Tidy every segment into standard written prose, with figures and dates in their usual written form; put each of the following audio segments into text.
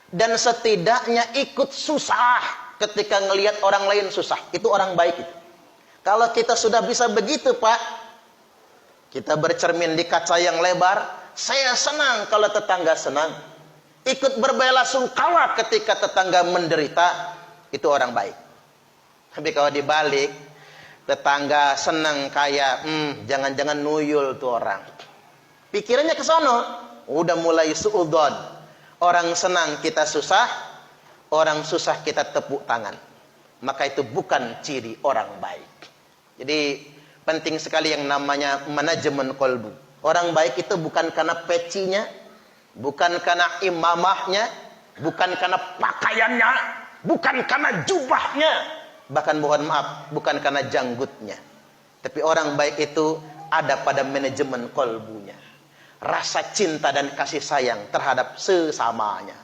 dan setidaknya ikut susah ketika ngelihat orang lain susah. Itu orang baik itu. Kalau kita sudah bisa begitu, Pak, kita bercermin di kaca yang lebar. Saya senang kalau tetangga senang. Ikut berbelasungkawa ketika tetangga menderita. Itu orang baik. Tapi kalau dibalik, tetangga senang kayak, jangan-jangan nuyul tuh orang. Pikirannya ke sono, udah mulai suudzon. Orang senang kita susah, orang susah kita tepuk tangan. Maka itu bukan ciri orang baik. Jadi penting sekali yang namanya manajemen kolbu. Orang baik itu bukan karena pecinya, bukan karena imamahnya, bukan karena pakaiannya, bukan karena jubahnya, bahkan mohon maaf, bukan karena janggutnya. Tapi orang baik itu ada pada manajemen kolbunya. Rasa cinta dan kasih sayang terhadap sesamanya.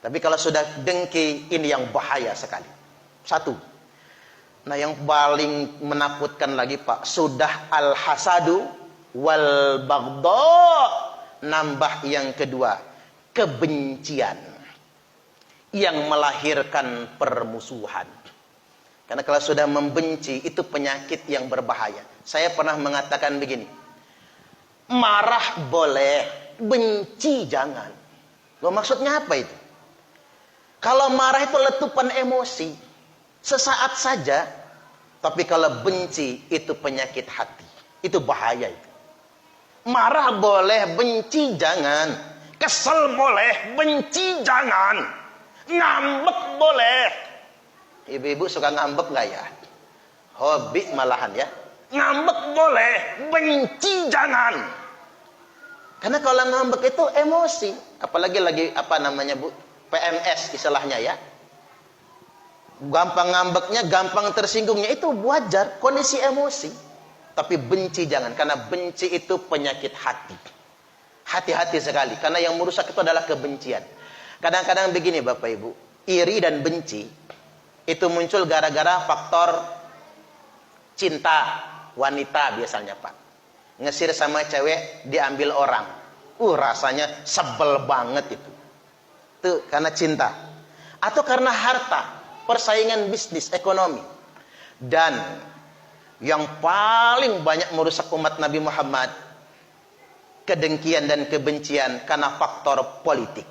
Tapi kalau sudah dengki, ini yang bahaya sekali. Satu. Nah, yang paling menakutkan lagi, Pak, sudah al-hasadu wal baghdha. Nambah yang kedua, kebencian yang melahirkan permusuhan. Karena kalau sudah membenci, itu penyakit yang berbahaya. Saya pernah mengatakan begini, marah boleh, benci jangan. Loh, maksudnya apa itu? Kalau marah itu letupan emosi, sesaat saja. Tapi kalau benci, itu penyakit hati. Itu bahaya itu. Marah boleh, benci jangan. Kesel boleh, benci jangan. Ngambek boleh. Ibu-ibu suka ngambek nggak ya? Hobi malahan ya. Ngambek boleh, benci jangan. Karena kalau ngambek itu emosi, apalagi lagi apa namanya, Bu? PMS istilahnya ya. Gampang ngambeknya, gampang tersinggungnya, itu wajar, kondisi emosi. Tapi benci jangan, karena benci itu penyakit hati. Hati-hati sekali, karena yang merusak itu adalah kebencian. Kadang-kadang begini Bapak Ibu, iri dan benci itu muncul gara-gara faktor cinta wanita biasanya, Pak. Ngesir sama cewek, diambil orang. Rasanya sebel banget itu. Itu karena cinta. Atau karena harta, persaingan bisnis, ekonomi. Dan yang paling banyak merusak umat Nabi Muhammad, kedengkian dan kebencian karena faktor politik,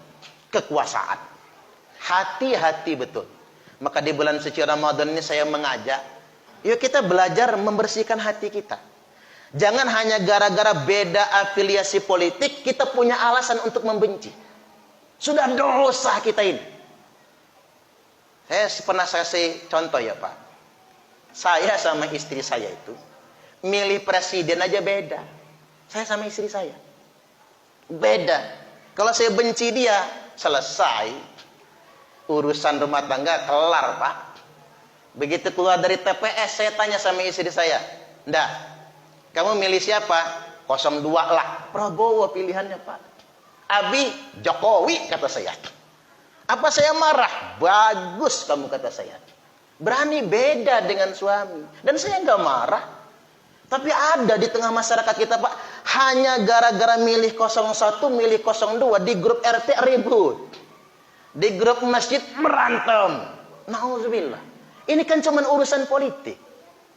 kekuasaan. Hati-hati betul. Maka di bulan suci Ramadan ini saya mengajak, yuk kita belajar membersihkan hati kita. Jangan hanya gara-gara beda afiliasi politik kita punya alasan untuk membenci. Sudah dosa kita ini. Saya pernah kasih contoh ya Pak. Saya sama istri saya itu milih presiden aja beda. Saya sama istri saya beda. Kalau saya benci dia, selesai urusan rumah tangga kelar, Pak. Begitu keluar dari TPS, saya tanya sama istri saya, "Ndak, kamu milih siapa?" 02 lah. Prabowo pilihannya, Pak. Abi, Jokowi, kata saya. Apa saya marah? Bagus kamu, kata saya. Berani beda dengan suami. Dan saya nggak marah. Tapi ada di tengah masyarakat kita, Pak, hanya gara-gara milih 01, milih 02, di grup RT ribut. Di grup masjid berantem. Nauzubillah. Ini kan cuma urusan politik.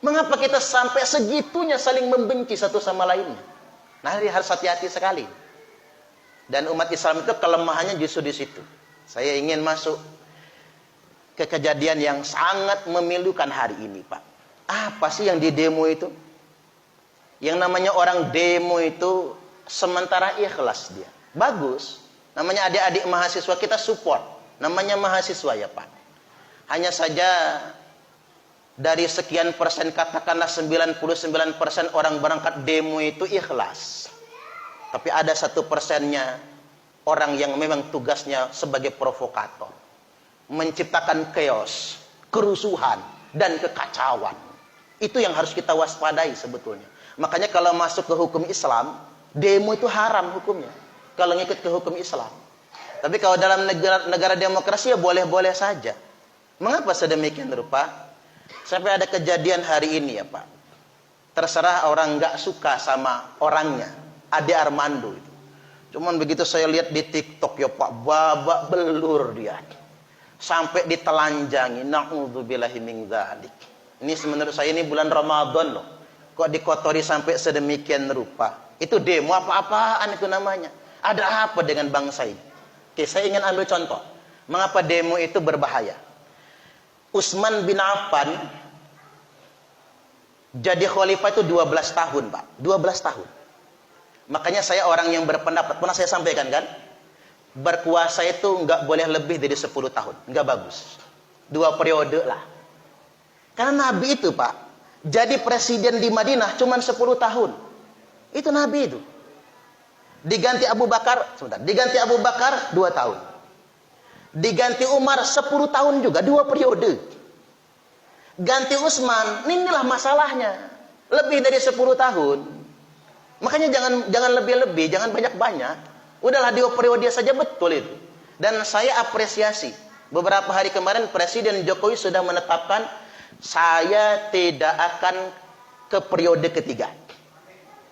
Mengapa kita sampai segitunya saling membenci satu sama lainnya? Nah, ini harus hati-hati sekali. Dan umat Islam itu kelemahannya justru di situ. Saya ingin masuk ke kejadian yang sangat memilukan hari ini, Pak. Apa sih yang di demo itu? Yang namanya orang demo itu sementara ikhlas dia. Bagus. Namanya adik-adik mahasiswa kita support. Namanya mahasiswa ya, Pak. Hanya saja dari sekian persen, katakanlah 99% orang berangkat demo itu ikhlas. Tapi ada 1%-nya orang yang memang tugasnya sebagai provokator. Menciptakan chaos, kerusuhan, dan kekacauan. Itu yang harus kita waspadai sebetulnya. Makanya kalau masuk ke hukum Islam, demo itu haram hukumnya. Kalau ngikut ke hukum Islam. Tapi kalau dalam negara demokrasi ya boleh-boleh saja. Mengapa sedemikian rupa? Sampai ada kejadian hari ini ya Pak. Terserah orang nggak suka sama orangnya, Ade Armando itu. Cuman begitu saya lihat di TikTok ya Pak, babak belur dia. Sampai ditelanjangi. Na'udzubillahi min dzalik. Ini menurut saya ini bulan Ramadan loh. Kok dikotori sampai sedemikian rupa? Itu demo apa-apaan itu namanya? Ada apa dengan bangsa ini? Oke, saya ingin ambil contoh. Mengapa demo itu berbahaya? Utsman bin Affan jadi khalifah itu 12 tahun, Pak. 12 tahun. Makanya saya orang yang berpendapat, pernah saya sampaikan kan? Berkuasa itu nggak boleh lebih dari 10 tahun. Nggak bagus. 2 periode lah. Karena Nabi itu, Pak, jadi presiden di Madinah cuma 10 tahun. Itu Nabi itu. Diganti Abu Bakar, sebentar. Diganti Abu Bakar 2 tahun. Diganti Umar 10 tahun juga, 2 periode. Ganti Utsman, inilah masalahnya. Lebih dari 10 tahun. Makanya jangan lebih-lebih, jangan banyak-banyak. Udahlah 2 periode saja, betul itu. Dan saya apresiasi. Beberapa hari kemarin Presiden Jokowi sudah menetapkan saya tidak akan ke periode ketiga.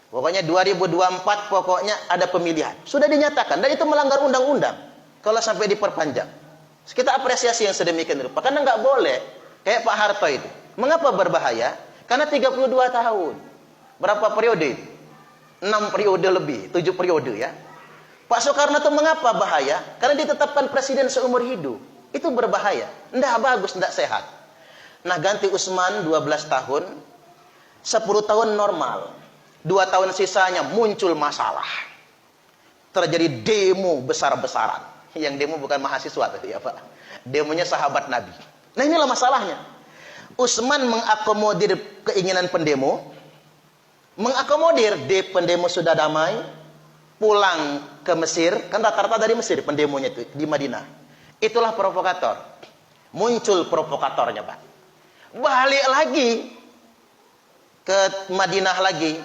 Pokoknya 2024 pokoknya ada pemilihan. Sudah dinyatakan dan itu melanggar undang-undang kalau sampai diperpanjang. Kita apresiasi yang sedemikian rupa. Karena nggak boleh kayak Pak Harto itu. Mengapa berbahaya? Karena 32 tahun. Berapa periode itu? 6 periode lebih, 7 periode ya. Pak Soekarno itu mengapa bahaya? Karena ditetapkan presiden seumur hidup. Itu berbahaya. Nggak bagus, nggak sehat. Nah, ganti Utsman 12 tahun, 10 tahun normal. 2 tahun sisanya muncul masalah. Terjadi demo besar-besaran. Yang demo bukan mahasiswa tadi ya Pak. Demonya sahabat Nabi. Nah, inilah masalahnya. Utsman mengakomodir keinginan pendemo. Mengakomodir, pendemo sudah damai, pulang ke Mesir, kan rata-rata dari Mesir pendemonya itu, di Madinah. Itulah provokator. Muncul provokatornya, Pak. Balik lagi ke Madinah lagi.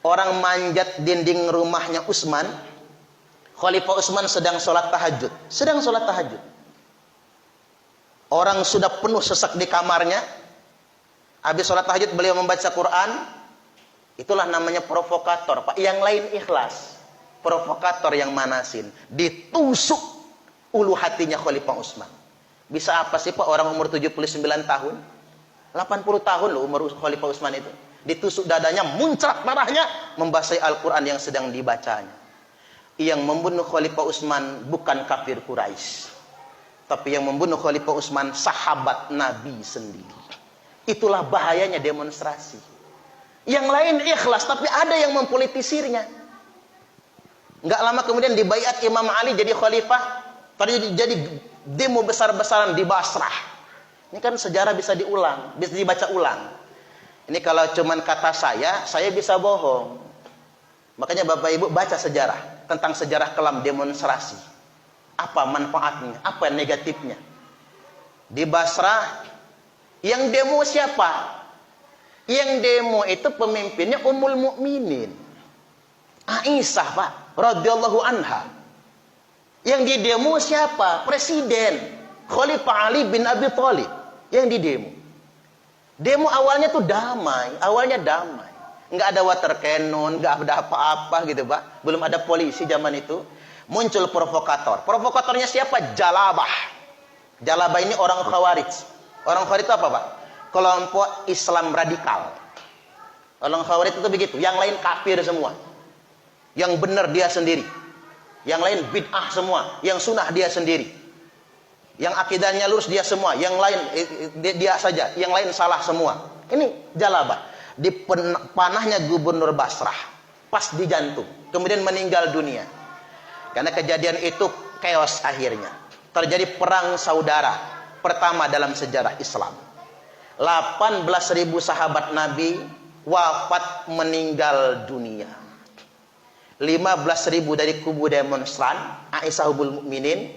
Orang manjat dinding rumahnya Utsman. Khalifah Utsman sedang sholat tahajud. Sedang sholat tahajud. Orang sudah penuh sesak di kamarnya. Habis sholat tahajud beliau membaca Quran. Itulah namanya provokator, Pak. Yang lain ikhlas. Provokator yang manasin. Ditusuk ulu hatinya Khalifah Utsman. Bisa apa sih Pak orang umur 79 tahun? 80 tahun loh umur Khalifah Utsman itu. Ditusuk dadanya, muncrat darahnya, membasahi Al-Quran yang sedang dibacanya. Yang membunuh Khalifah Utsman bukan kafir Quraisy. Tapi yang membunuh Khalifah Utsman sahabat Nabi sendiri. Itulah bahayanya demonstrasi. Yang lain ikhlas, tapi ada yang mempolitisirnya. Nggak lama kemudian dibaiat Imam Ali jadi khalifah. Jadi demo besar-besaran di Basrah. Ini kan sejarah bisa diulang, bisa dibaca ulang. Ini kalau cuman kata saya bisa bohong. Makanya Bapak Ibu baca sejarah tentang sejarah kelam demonstrasi. Apa manfaatnya? Apa negatifnya? Di Basrah yang demo siapa? Yang demo itu pemimpinnya Ummul Mukminin Aisyah, Pak, radhiyallahu anha. Yang di demo siapa? Presiden Khalifah Ali bin Abi Thalib yang di demo. Demo awalnya tuh damai, nggak ada water cannon, nggak ada apa-apa gitu, Pak. Belum ada polisi zaman itu. Muncul provokator. Provokatornya siapa? Jalabah. Jalabah ini orang Khawarij. Orang Khawarij itu apa, Pak? Kelompok Islam radikal. Orang Khawarij itu begitu. Yang lain kafir semua. Yang benar dia sendiri. Yang lain bid'ah semua. Yang sunnah dia sendiri. Yang akidahnya lurus dia semua. Yang lain dia saja. Yang lain salah semua. Ini Jalabah. Di panahnya Gubernur Basrah. Pas di jantung. Kemudian meninggal dunia. Karena kejadian itu chaos akhirnya. Terjadi perang saudara pertama dalam sejarah Islam. 18.000 sahabat Nabi wafat meninggal dunia. 15.000 dari kubu demonstran, Aisyah Ummul Mukminin,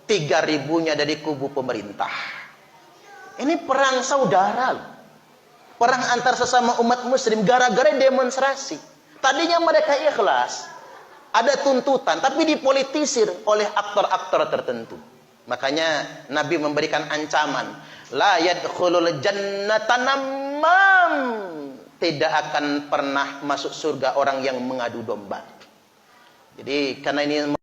3.000-nya dari kubu pemerintah. Ini perang saudara. Perang antar sesama umat muslim gara-gara demonstrasi. Tadinya mereka ikhlas. Ada tuntutan, tapi dipolitisir oleh aktor-aktor tertentu. Makanya Nabi memberikan ancaman, la yadkhulul jannata namam. Tidak akan pernah masuk surga orang yang mengadu domba. Jadi karena ini